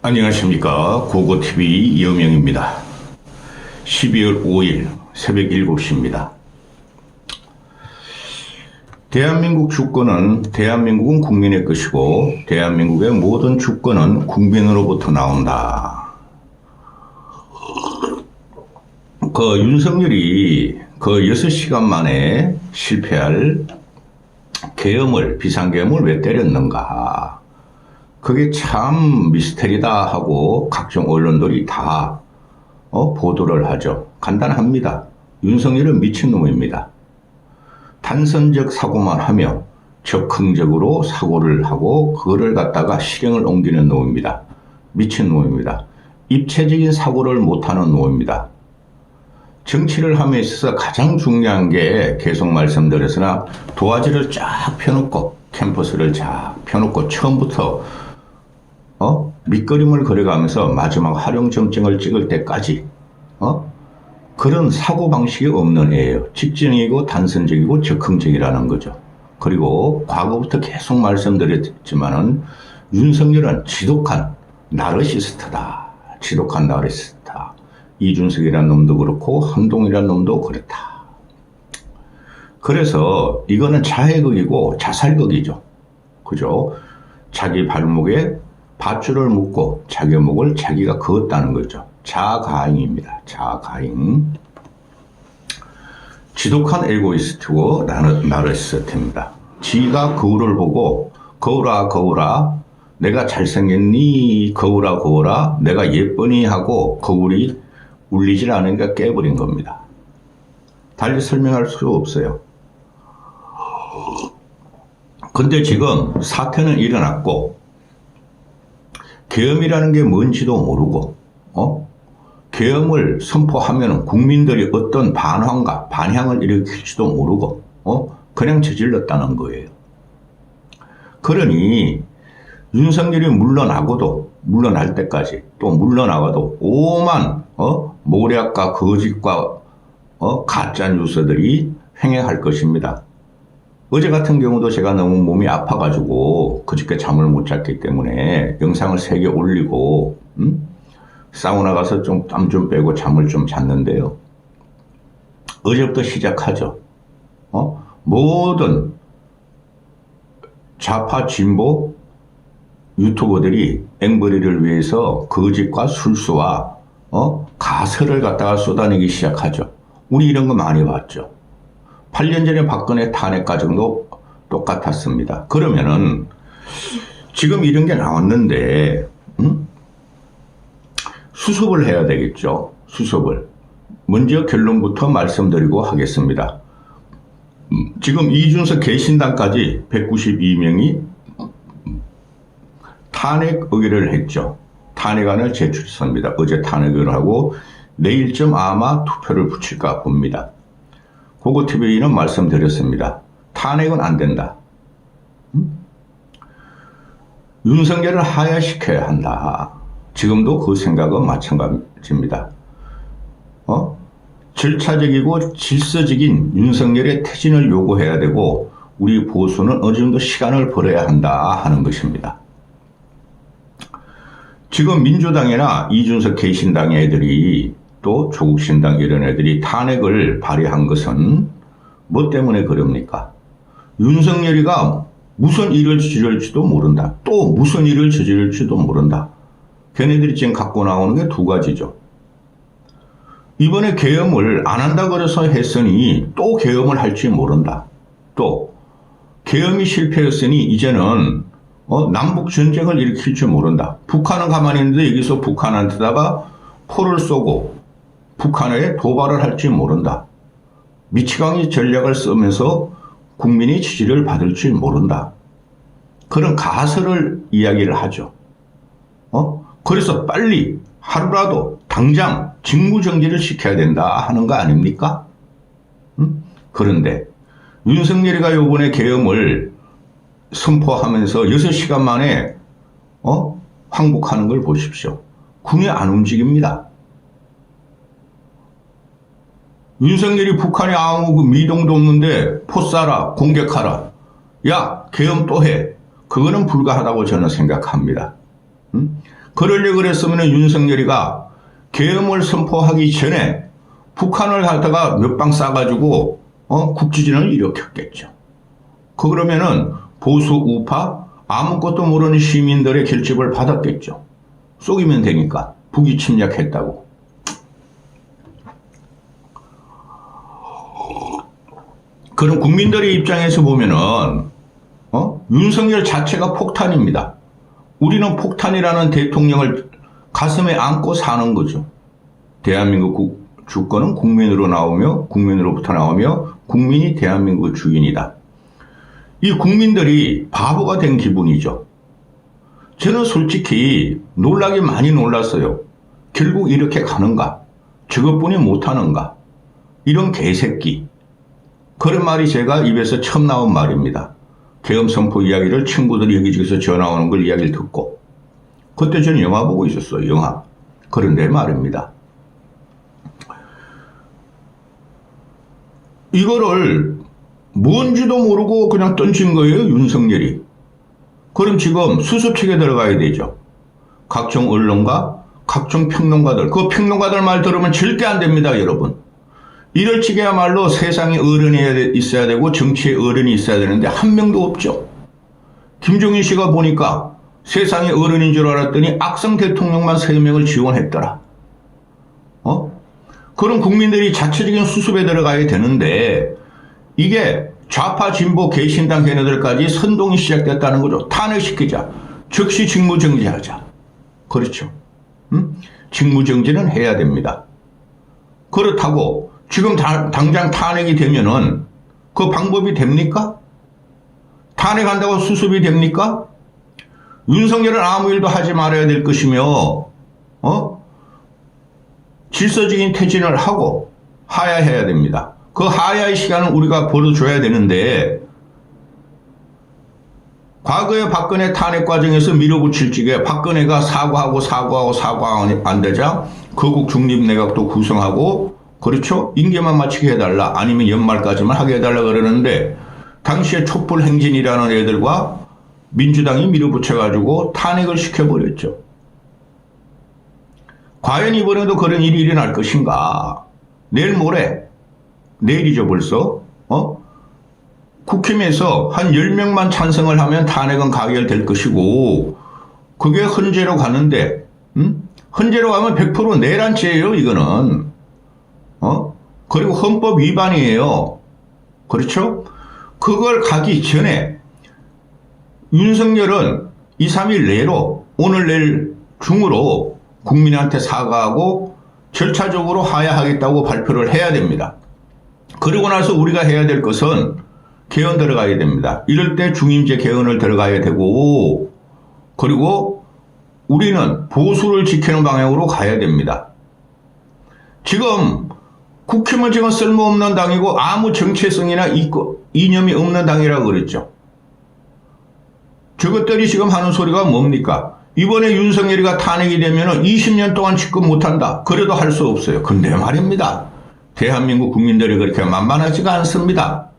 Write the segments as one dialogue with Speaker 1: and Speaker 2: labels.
Speaker 1: 안녕하십니까. 고고TV 이영명입니다. 12월 5일 새벽 7시입니다. 대한민국 주권은 대한민국은 국민의 것이고 대한민국의 모든 주권은 국민으로부터 나온다. 윤석열이 6시간 만에 실패할 비상계엄을 왜 때렸는가. 그게 참 미스테리다 하고 각종 언론들이 다 보도를 하죠. 간단합니다. 윤석열은 미친놈입니다. 단선적 사고만 하며 적극적으로 사고를 하고 그거를 갖다가 실행을 옮기는 놈입니다. 미친놈입니다. 입체적인 사고를 못하는 놈입니다. 정치를 함에 있어서 가장 중요한 게 계속 말씀드렸으나 도화지를 쫙 펴놓고 캠퍼스를 쫙 펴놓고 처음부터 밑그림을 그려가면서 마지막 활용점증을 찍을 때까지 그런 사고방식이 없는 애예요. 직진이고 단선적이고 적극적이라는 거죠. 그리고 과거부터 계속 말씀드렸지만은 윤석열은 지독한 나르시스트다. 지독한 나르시스트다. 이준석이라는 놈도 그렇고 한동이라는 놈도 그렇다. 그래서 이거는 자해극이고 자살극이죠. 그죠? 자기 발목에 밧줄을 묶고 자기 목을 자기가 그었다는 거죠. 자가잉입니다. 자가잉. 지독한 에고이스트고 나르시스트입니다. 지가 거울을 보고 거울아 내가 잘생겼니 거울아 내가 예쁘니 하고 거울이 울리질 않으니까 깨버린 겁니다. 달리 설명할 수 없어요. 근데 지금 사태는 일어났고 계엄이라는 게 뭔지도 모르고 계엄을 선포하면 국민들이 어떤 반향을 일으킬지도 모르고 그냥 저질렀다는 거예요. 그러니 윤석열이 물러날 때까지 또 물러나가도 오만 모략과 거짓과 가짜 뉴스들이 횡행할 것입니다. 어제 같은 경우도 제가 너무 몸이 아파가지고 그저께 잠을 못 잤기 때문에 영상을 3개 올리고 사우나 가서 좀 땀 좀 빼고 잠을 좀 잤는데요. 어제부터 시작하죠. 모든 좌파 진보 유튜버들이 앵벌이를 위해서 거짓과 술수와 가설을 갖다가 쏟아내기 시작하죠. 우리 이런 거 많이 봤죠. 8년 전에 박근혜 탄핵 과정도 똑같았습니다. 그러면은 지금 이런 게 나왔는데 수습을 해야 되겠죠. 수습을. 먼저 결론부터 말씀드리고 하겠습니다. 지금 이준석 개신당까지 192명이 탄핵 의결을 했죠. 탄핵안을 제출했습니다. 어제 탄핵 의결을 하고 내일쯤 아마 투표를 붙일까 봅니다. 고고TV는 말씀드렸습니다. 탄핵은 안 된다. 윤석열을 하야시켜야 한다. 지금도 그 생각은 마찬가지입니다. 절차적이고 질서적인 윤석열의 퇴진을 요구해야 되고 우리 보수는 어느 정도 시간을 벌어야 한다 하는 것입니다. 지금 민주당이나 이준석 개신당의 애들이 또 조국신당 이런 애들이 탄핵을 발의한 것은 뭐 때문에 그럽니까? 윤석열이가 무슨 일을 저질지도 모른다. 또 무슨 일을 저질지도 모른다. 걔네들이 지금 갖고 나오는 게 두 가지죠. 이번에 계엄을 안 한다 그래서 했으니 또 계엄을 할지 모른다. 또 계엄이 실패했으니 이제는 남북 전쟁을 일으킬 줄 모른다. 북한은 가만히 있는데 여기서 북한한테다가 포를 쏘고 북한에 도발을 할지 모른다. 미치광이 전략을 쓰면서 국민이 지지를 받을 줄 모른다. 그런 가설을 이야기를 하죠. 그래서 빨리 하루라도 당장 직무정지를 시켜야 된다 하는 거 아닙니까? 그런데 윤석열이가 요번에 계엄을 선포하면서 6시간 만에 항복하는 걸 보십시오. 군이 안 움직입니다. 윤석열이 북한에 아무 미동도 없는데 포 쏴라, 공격하라. 야, 계엄 또 해. 그거는 불가하다고 저는 생각합니다. 그러려고 그랬으면 윤석열이가 계엄을 선포하기 전에 북한을 갖다가 몇 방 쏴가지고 국지전을 일으켰겠죠. 그러면은 보수 우파 아무것도 모르는 시민들의 결집을 받았겠죠. 쏘기면 되니까. 북이 침략했다고. 그럼 국민들의 입장에서 보면은 윤석열 자체가 폭탄입니다. 우리는 폭탄이라는 대통령을 가슴에 안고 사는 거죠. 대한민국 주권은 국민으로부터 나오며 국민이 대한민국 주인이다. 이 국민들이 바보가 된 기분이죠. 저는 솔직히 놀라게 많이 놀랐어요. 결국 이렇게 가는가? 저것뿐이 못하는가? 이런 개새끼. 그런 말이 제가 입에서 처음 나온 말입니다. 계엄 선포 이야기를 친구들이 여기저기서 전화 오는 걸 이야기를 듣고. 그때 저는 영화 보고 있었어요. 영화. 그런데 말입니다. 이거를 뭔지도 모르고 그냥 던진 거예요. 윤석열이. 그럼 지금 수습책에 들어가야 되죠. 각종 언론과 각종 평론가들. 그 평론가들 말 들으면 절대 안 됩니다. 여러분. 이럴 적에야말로 세상에 어른이 있어야 되고 정치에 어른이 있어야 되는데 한 명도 없죠. 김종인 씨가 보니까 세상에 어른인 줄 알았더니 악성 대통령만 3명을 지원했더라. 그럼 국민들이 자체적인 수습에 들어가야 되는데 이게 좌파 진보 개신당 걔네들까지 선동이 시작됐다는 거죠. 탄핵시키자. 즉시 직무정지하자. 그렇죠. 직무정지는 해야 됩니다. 그렇다고 지금 당장 탄핵이 되면은 그 방법이 됩니까? 탄핵한다고 수습이 됩니까? 윤석열은 아무 일도 하지 말아야 될 것이며 질서적인 퇴진을 하고 하야해야 됩니다. 그 하야의 시간을 우리가 벌어줘야 되는데 과거에 박근혜 탄핵 과정에서 밀어붙일 적에 박근혜가 사과하고 안 되자 거국 중립내각도 구성하고 그렇죠? 임기만 마치게 해달라 아니면 연말까지만 하게 해달라 그러는데 당시에 촛불 행진이라는 애들과 민주당이 밀어붙여가지고 탄핵을 시켜버렸죠. 과연 이번에도 그런 일이 일어날 것인가? 내일 모레 내일이죠 벌써 국힘에서 한 10명만 찬성을 하면 탄핵은 가결될 것이고 그게 헌재로 가는데 헌재로 가면 100% 내란죄예요 이거는 그리고 헌법 위반이에요. 그렇죠? 그걸 가기 전에 윤석열은 2, 3일 내로 오늘 내일 중으로 국민한테 사과하고 절차적으로 하야하겠다고 발표를 해야 됩니다. 그러고 나서 우리가 해야 될 것은 개헌 들어가야 됩니다. 이럴 때 중임제 개헌을 들어가야 되고 그리고 우리는 보수를 지키는 방향으로 가야 됩니다. 지금 국힘은 지금 쓸모없는 당이고 아무 정체성이나 이념이 없는 당이라고 그랬죠. 저것들이 지금 하는 소리가 뭡니까? 이번에 윤석열이가 탄핵이 되면 20년 동안 집권 못한다. 그래도 할 수 없어요. 근데 말입니다. 대한민국 국민들이 그렇게 만만하지가 않습니다.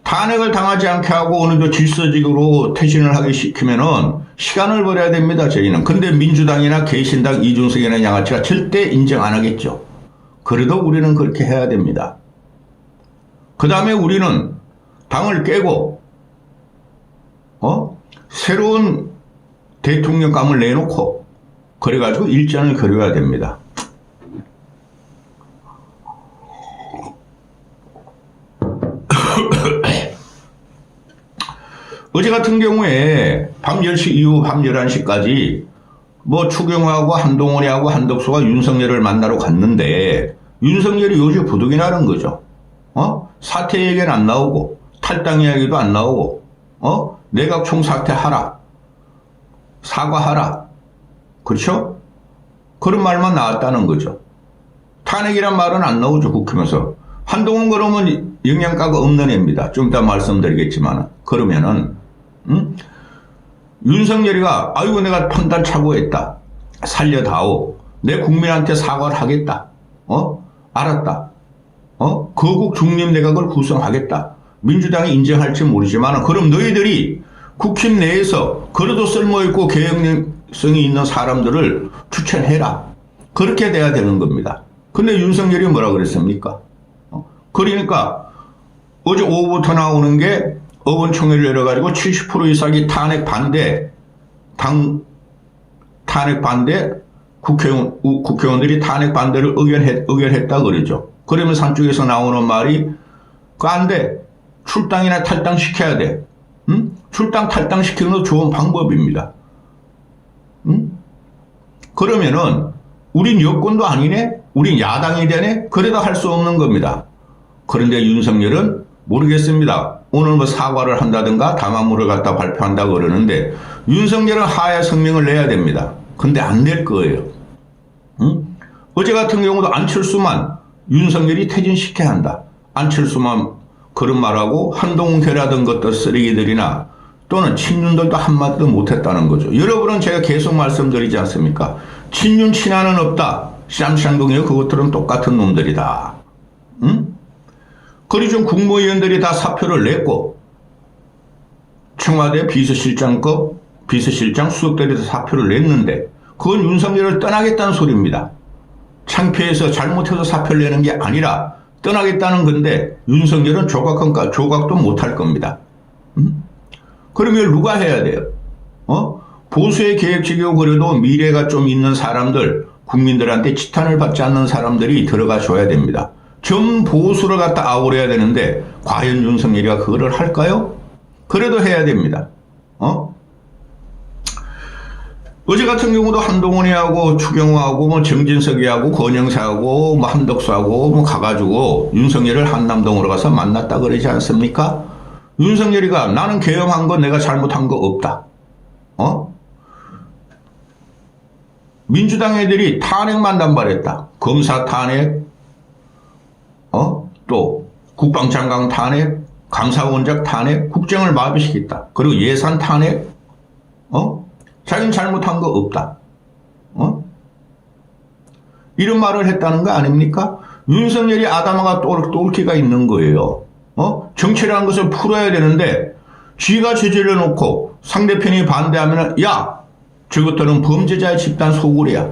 Speaker 1: 탄핵을 당하지 않게 하고 어느덧 질서적으로 퇴진을 하게 시키면은 시간을 벌여야 됩니다. 저희는. 근데 민주당이나 개신당 이준석이나 양아치가 절대 인정 안 하겠죠. 그래도 우리는 그렇게 해야 됩니다. 그 다음에 우리는 당을 깨고 새로운 대통령감을 내놓고 그래가지고 일전을 그려야 됩니다. 어제 같은 경우에 밤 10시 이후 밤 11시까지 뭐 추경호하고 한동훈이하고 한덕수가 윤석열을 만나러 갔는데 윤석열이 요즘 부득이 나는 거죠. 사퇴 얘기는 안 나오고 탈당 이야기도 안 나오고 내각 총사퇴하라. 사과하라. 그렇죠? 그런 말만 나왔다는 거죠. 탄핵이란 말은 안 나오죠. 국힘에서. 한동훈 그러면 영양가가 없는 애입니다. 좀 이따 말씀드리겠지만 그러면은 윤석열이가 아이고 내가 판단 착오했다. 살려다오. 내 국민한테 사과를 하겠다. 알았다. 거국 중립내각을 구성하겠다. 민주당이 인정할지 모르지만 그럼 너희들이 국힘 내에서 그래도 쓸모있고 정체성이 있는 사람들을 추천해라. 그렇게 돼야 되는 겁니다. 근데 윤석열이 뭐라 그랬습니까? 그러니까 어제 오후부터 나오는 게 의원총회를 열어가지고 70% 이상이 탄핵 반대, 탄핵 반대, 국회의원들이 탄핵 반대를 의결했다 그러죠. 그러면서 한쪽에서 나오는 말이 안 돼. 출당이나 탈당시켜야 돼. 응? 출당 탈당시키는 건 좋은 방법입니다. 응? 그러면은 우린 여권도 아니네? 우린 야당이 되네? 그래도 할 수 없는 겁니다. 그런데 윤석열은 모르겠습니다. 오늘 뭐 사과를 한다든가 담화문을 갖다 발표한다 그러는데 윤석열은 하야 성명을 내야 됩니다. 근데 안 될 거예요. 응? 어제 같은 경우도 안철수만 윤석열이 퇴진시켜야 한다. 안철수만 그런 말하고 한동훈 결하던 것들 쓰레기들이나 또는 친윤들도 한마디도 못했다는 거죠. 여러분은 제가 계속 말씀드리지 않습니까? 친윤 친한은 없다. 쌈쌍둥이요 그것들은 똑같은 놈들이다. 응? 그리고 국무위원들이 다 사표를 냈고 청와대 비서실장급 비서실장 수석들이 다 사표를 냈는데 그건 윤석열을 떠나겠다는 소리입니다. 창피해서 잘못해서 사표를 내는 게 아니라 떠나겠다는 건데 윤석열은 조각도 못할 겁니다. 그러면 누가 해야 돼요? 보수의 계획적이고 그래도 미래가 좀 있는 사람들, 국민들한테 지탄을 받지 않는 사람들이 들어가 줘야 됩니다. 전 보수를 갖다 아우려야 되는데 과연 윤석열이가 그거를 할까요? 그래도 해야 됩니다. 어제 같은 경우도 한동훈이하고 추경호하고 뭐 정진석이하고 권영사하고 뭐 한덕수하고 뭐 가가지고 윤석열을 한남동으로 가서 만났다 그러지 않습니까? 윤석열이가 나는 계엄한 거 내가 잘못한 거 없다. 민주당 애들이 탄핵만 남발했다. 검사 탄핵, 또 국방장관 탄핵, 감사원장 탄핵, 국정을 마비시켰다. 그리고 예산 탄핵, 자기는 잘못한 거 없다. 이런 말을 했다는 거 아닙니까? 윤석열이 아담하가 똘끼가 있는 거예요. 정치라는 것을 풀어야 되는데 쥐가 저질러 놓고 상대편이 반대하면 야 저것들은 범죄자의 집단 소굴이야.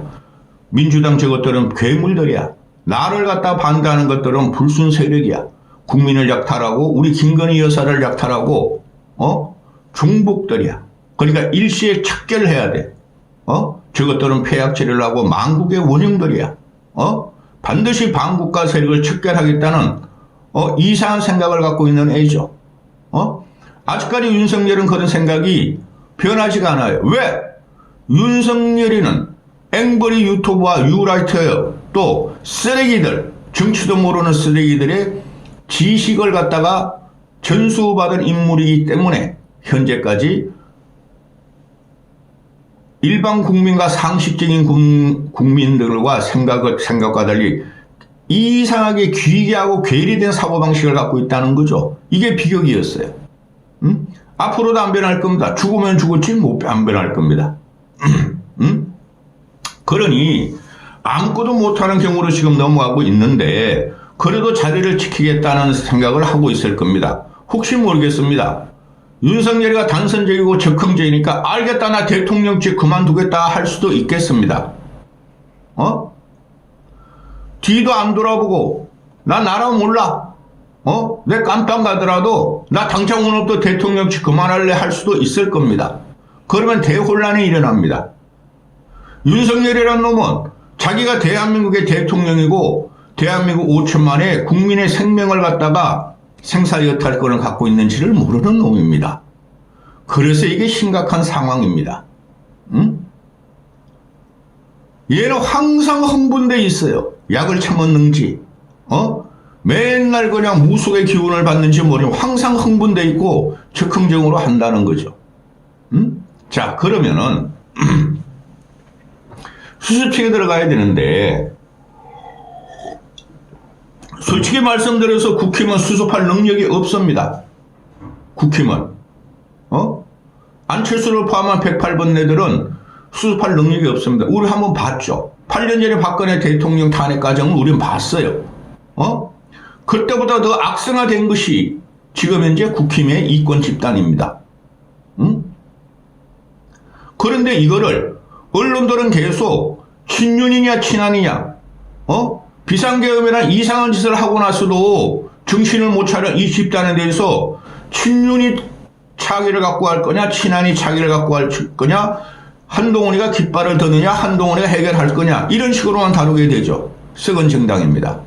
Speaker 1: 민주당 저것들은 괴물들이야. 나를 갖다 반대하는 것들은 불순 세력이야. 국민을 약탈하고 우리 김건희 여사를 약탈하고 종북들이야. 그러니까 일시에 척결을 해야 돼. 저것들은 폐악질을 하고 망국의 원흉들이야. 반드시 반국가 세력을 척결하겠다는 이상한 생각을 갖고 있는 애죠. 아직까지 윤석열은 그런 생각이 변하지가 않아요. 왜? 윤석열이는 앵벌이 유튜브와 유라이트 또 쓰레기들, 정치도 모르는 쓰레기들의 지식을 갖다가 전수받은 인물이기 때문에 현재까지 일반 국민과 상식적인 국민들과 생각과 달리 이상하게 귀계하고 괴리된 사고방식을 갖고 있다는 거죠. 이게 비극이었어요. 앞으로도 안 변할 겁니다. 죽으면 죽었지 안 변할 겁니다. 그러니 아무것도 못하는 경우로 지금 넘어가고 있는데 그래도 자리를 지키겠다는 생각을 하고 있을 겁니다. 혹시 모르겠습니다. 윤석열이가 단선적이고 적극적이니까 알겠다 나 대통령직 그만두겠다 할 수도 있겠습니다. 뒤도 안 돌아보고 나 나라 몰라. 내 깜빵 가더라도 나 당장 오늘부터 대통령직 그만할래 할 수도 있을 겁니다. 그러면 대혼란이 일어납니다. 윤석열이라는 놈은 자기가 대한민국의 대통령이고 대한민국 5천만의 국민의 생명을 갖다가 생사여탈권을 갖고 있는지를 모르는 놈입니다. 그래서 이게 심각한 상황입니다. 얘는 항상 흥분돼 있어요. 약을 처먹는지 맨날 그냥 무속의 기운을 받는지 모르면 항상 흥분돼 있고 적극적으로 한다는 거죠. 자 그러면은 수습책에 들어가야 되는데 솔직히 말씀드려서 국힘은 수습할 능력이 없습니다. 국힘은 안철수를 포함한 108번 내들은 수습할 능력이 없습니다. 우리 한번 봤죠. 8년 전에 박근혜 대통령 탄핵 과정을 우리는 봤어요. 그때보다 더 악성화된 것이 지금 현재 국힘의 이권 집단입니다. 그런데 이거를 언론들은 계속 친윤이냐 친한이냐, 비상계엄이란 이상한 짓을 하고 나서도 정신을 못 차려 이 집단에 대해서 친윤이 차기를 갖고 할 거냐, 친한이 차기를 갖고 할 거냐, 한동훈이가 깃발을 드느냐, 한동훈이가 해결할 거냐, 이런 식으로만 다루게 되죠. 썩은 정당입니다.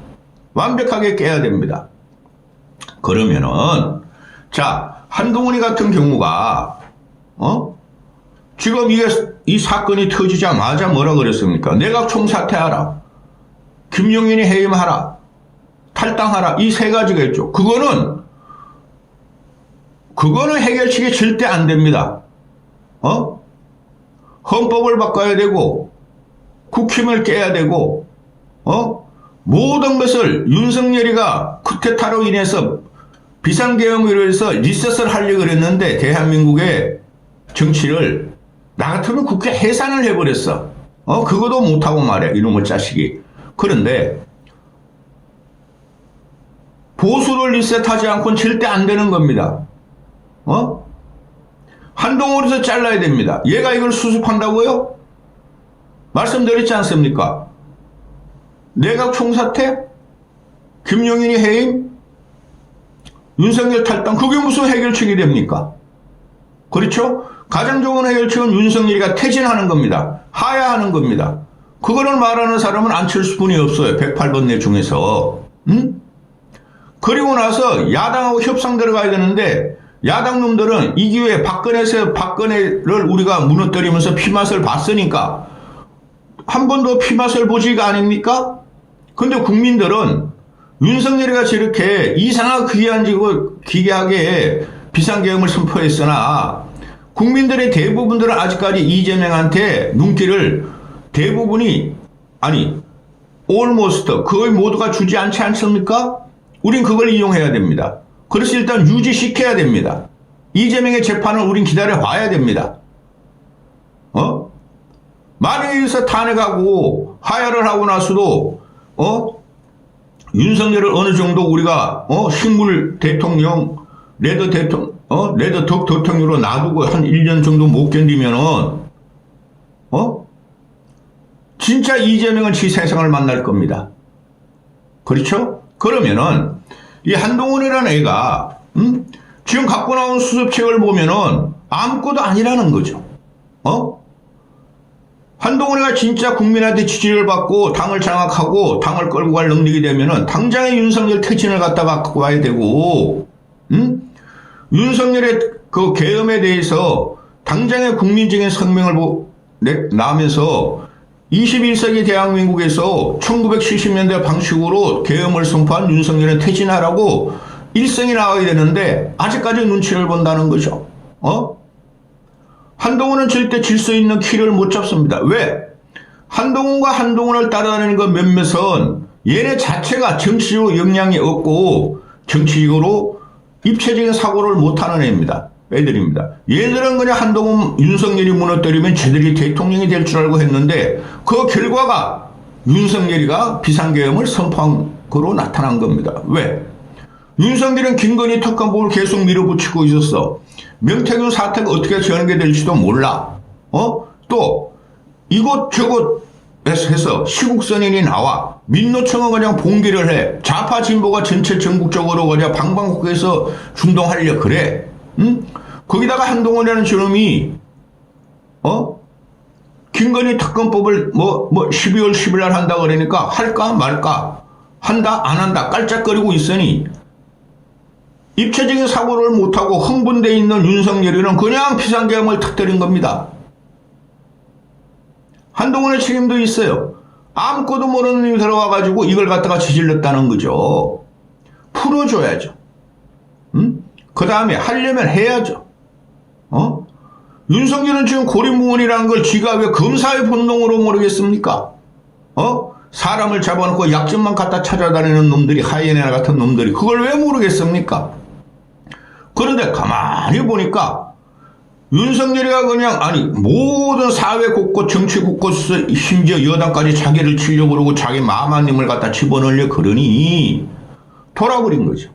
Speaker 1: 완벽하게 깨야 됩니다. 그러면은, 자, 한동훈이 같은 경우가, 지금 이 사건이 터지자마자 뭐라 그랬습니까? 내각 총사퇴하라. 김용민이 해임하라. 탈당하라. 이 세 가지가 있죠. 그거는 해결책이 절대 안 됩니다. 헌법을 바꿔야 되고, 국힘을 깨야 되고, 모든 것을 윤석열이가 쿠데타로 인해서 비상계엄으로 해서 리셋을 하려고 그랬는데, 대한민국의 정치를, 나 같으면 국회 해산을 해버렸어. 그것도 못하고 말이야, 이놈의 자식이. 그런데, 보수를 리셋하지 않고는 절대 안 되는 겁니다. 한동훈에서 잘라야 됩니다. 얘가 이걸 수습한다고요? 말씀드렸지 않습니까? 내각 총사퇴? 김용인이 해임? 윤석열 탈당? 그게 무슨 해결책이 됩니까? 그렇죠? 가장 좋은 해결책은 윤석열이가 퇴진하는 겁니다. 하야하는 겁니다. 그거를 말하는 사람은 안철수뿐이 없어요. 108번 내 중에서. 그리고 나서 야당하고 협상 들어가야 되는데, 야당 놈들은 이 기회에 박근혜를 우리가 무너뜨리면서 피맛을 봤으니까 한 번 더 피맛을 보지가 아닙니까? 근데 국민들은 윤석열이가 저렇게 이상하고 기괴하게 비상계엄을 선포했으나 국민들의 대부분들은 아직까지 이재명한테 눈길을 대부분이, 아니, almost 거의 모두가 주지 않지 않습니까? 우린 그걸 이용해야 됩니다. 그래서 일단 유지시켜야 됩니다. 이재명의 재판을 우린 기다려 봐야 됩니다. 만약에 여기서 탄핵하고 하야를 하고 나서도 윤석열을 어느 정도 우리가 식물 대통령, 레드 덕 대통령으로 놔두고 한 1년 정도 못 견디면은 진짜 이재명은 지 세상을 만날 겁니다. 그렇죠? 그러면은 이 한동훈이라는 애가 지금 갖고 나온 수습책을 보면은 아무것도 아니라는 거죠. 한동훈이가 진짜 국민한테 지지를 받고 당을 장악하고 당을 끌고 갈 능력이 되면은 당장의 윤석열 퇴진을 갖다가 갖고 와야 되고, 윤석열의 그 계엄에 대해서 당장의 국민적인 성명을 나면서 21세기 대한민국에서 1970년대 방식으로 계엄을 선포한 윤석열은 퇴진하라고 일성이 나와야 되는데 아직까지 눈치를 본다는 거죠. 한동훈은 절대 질서 있는 키를 못 잡습니다. 왜? 한동훈과 한동훈을 따라다니는 그 몇몇은 얘네 자체가 정치적으로 역량이 없고 정치적으로 입체적인 사고를 못하는 애들입니다. 얘들은 그냥 한동훈, 윤석열이 무너뜨리면 쟤들이 대통령이 될 줄 알고 했는데 그 결과가 윤석열이가 비상계엄을 선포한 거로 나타난 겁니다. 왜? 윤석열은 김건희 특검법을 계속 밀어붙이고 있었어. 명태균 사태가 어떻게 전개될지도 몰라. 또 이곳저곳 해서 시국선인이 나와. 민노총은 그냥 봉기를 해. 좌파 진보가 전체 전국적으로 그냥 방방곡곡해서 준동하려 그래. 거기다가 한동훈이라는 저놈이 김건희 특검법을 12월 10일 날 한다 그러니까 할까 말까, 한다 안 한다 깔짝거리고 있으니 입체적인 사고를 못하고 흥분되어 있는 윤석열이는 그냥 비상계엄을 터뜨린 겁니다. 한동훈의 책임도 있어요. 아무것도 모르는 놈이 들어와가지고 이걸 갖다가 저질렀다는 거죠. 풀어줘야죠. 그 다음에 하려면 해야죠. 윤석열은 지금 고립무원이라는 걸 지가 왜 검사의 본능으로 모르겠습니까? 사람을 잡아놓고 약점만 갖다 찾아다니는 놈들이, 하이에나 같은 놈들이 그걸 왜 모르겠습니까? 그런데 가만히 보니까 윤석열이가 그냥, 아니, 모든 사회 곳곳, 정치 곳곳에서 심지어 여당까지 자기를 치려고 그러고 자기 마마님을 갖다 집어넣으려 그러니 돌아버린 거죠.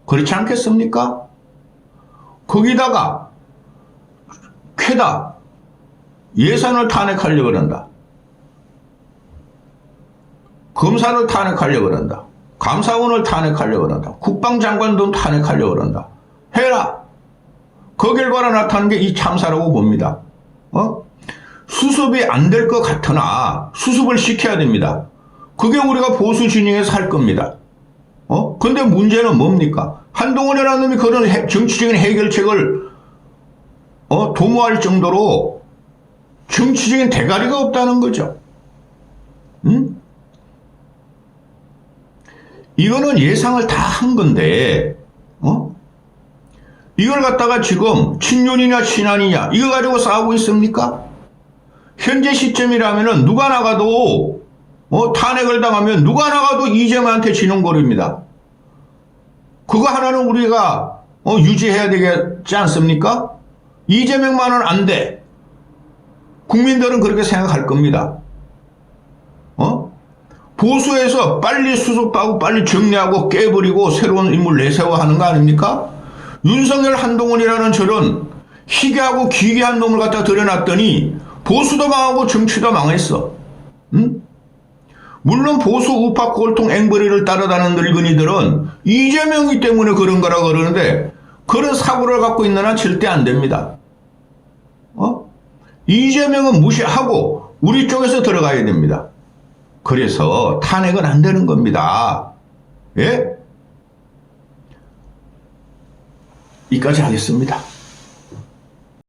Speaker 1: 그렇지 않겠습니까? 거기다가 쾌다 예산을 탄핵하려고 그런다. 검사를 탄핵하려고 그런다. 감사원을 탄핵하려고 그런다. 국방장관도 탄핵하려고 그런다. 해라. 그 결과로 나타난 게 이 참사라고 봅니다. 수습이 안 될 것 같으나 수습을 시켜야 됩니다. 그게 우리가 보수 진영에서 할 겁니다. 근데 문제는 뭡니까? 한동훈이라는 놈이 그런 정치적인 해결책을 도모할 정도로 정치적인 대가리가 없다는 거죠. 응? 이거는 예상을 다 한 건데, 이걸 갖다가 지금 친윤이냐 친한이냐 이거 가지고 싸우고 있습니까? 현재 시점이라면은 누가 나가도 탄핵을 당하면 누가 나가도 이재명한테 지는 거입니다. 그거 하나는 우리가 유지해야 되겠지 않습니까? 이재명만은 안 돼. 국민들은 그렇게 생각할 겁니다. 보수에서 빨리 수습하고 빨리 정리하고 깨버리고 새로운 인물 내세워 하는 거 아닙니까? 윤석열 한동훈이라는 저런 희귀하고 기괴한 놈을 갖다 들여놨더니 보수도 망하고 정치도 망했어. 응? 물론 보수 우파 꼴통 앵벌이를 따라다니는 늙은이들은 이재명이 때문에 그런 거라 그러는데 그런 사고를 갖고 있는 한 절대 안 됩니다. 이재명은 무시하고 우리 쪽에서 들어가야 됩니다. 그래서 탄핵은 안 되는 겁니다. 예? 이까지 하겠습니다.